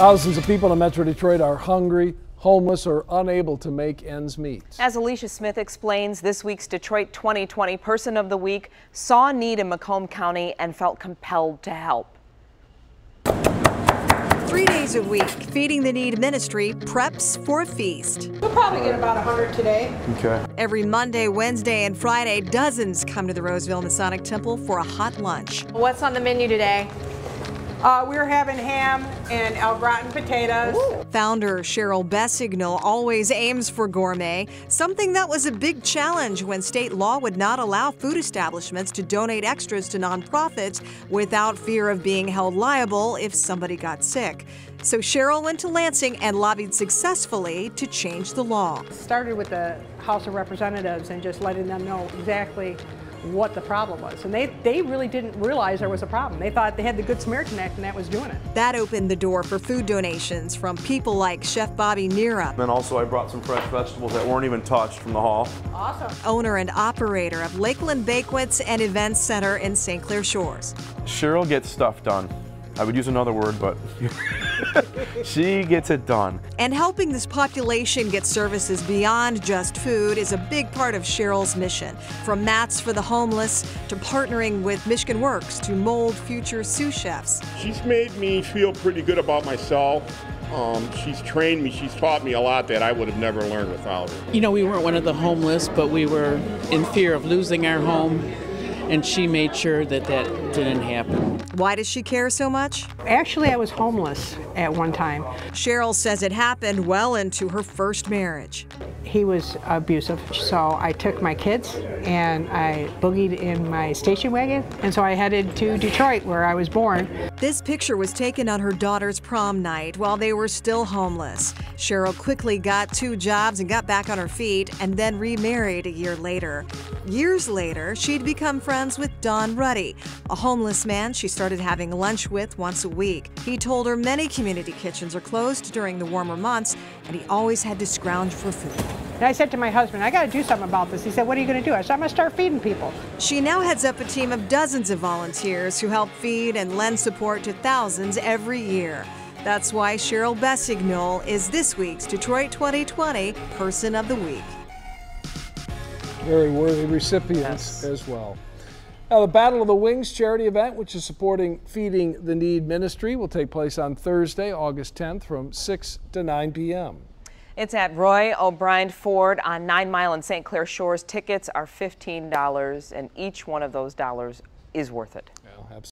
Thousands of people in Metro Detroit are hungry, homeless, or unable to make ends meet. As Alicia Smith explains, this week's Detroit 2020 Person of the Week saw a need in Macomb County and felt compelled to help. 3 days a week, Feeding the Need Ministry preps for a feast. We'll probably get about 100 today. Okay. Every Monday, Wednesday, and Friday, dozens come to the Roseville Masonic Temple for a hot lunch. What's on the menu today? We're having ham and au gratin potatoes. Ooh. Founder Cheryl Bessignol always aims for gourmet, something that was a big challenge when state law would not allow food establishments to donate extras to nonprofits without fear of being held liable if somebody got sick. So Cheryl went to Lansing and lobbied successfully to change the law. Started with the House of Representatives and just letting them know exactly what the problem was. And they really didn't realize there was a problem. They thought they had the Good Samaritan Act and that was doing it. That opened the door for food donations from people like Chef Bobby Nira. Then also I brought some fresh vegetables that weren't even touched from the hall. Awesome. Owner and operator of Lakeland Banquets and Events Center in St. Clair Shores. Cheryl gets stuff done. I would use another word, but she gets it done. And helping this population get services beyond just food is a big part of Cheryl's mission. From mats for the homeless to partnering with Michigan Works to mold future sous chefs. She's made me feel pretty good about myself. She's trained me, she's taught me a lot that I would have never learned without her. You know, we weren't one of the homeless, but we were in fear of losing our home. And she made sure that that didn't happen. Why does she care so much? Actually, I was homeless at one time. Cheryl says it happened well into her first marriage. He was abusive, so I took my kids and I boogied in my station wagon, and so I headed to Detroit, where I was born. This picture was taken on her daughter's prom night while they were still homeless. Cheryl quickly got 2 jobs and got back on her feet, and then remarried a year later. Years later, she'd become friends with Don Ruddy, a homeless man she started having lunch with once a week. He told her many community kitchens are closed during the warmer months, and he always had to scrounge for food. And I said to my husband, I got to do something about this. He said, what are you going to do? I said, I'm going to start feeding people. She now heads up a team of dozens of volunteers who help feed and lend support to thousands every year. That's why Cheryl Bessignol is this week's Detroit 2020 Person of the Week. Very worthy recipients as well. Now, the Battle of the Wings charity event, which is supporting Feeding the Need Ministry, will take place on Thursday, August 10th from 6 to 9 p.m. It's at Roy O'Brien Ford on 9 Mile and St. Clair Shores. Tickets are $15, and each one of those dollars is worth it.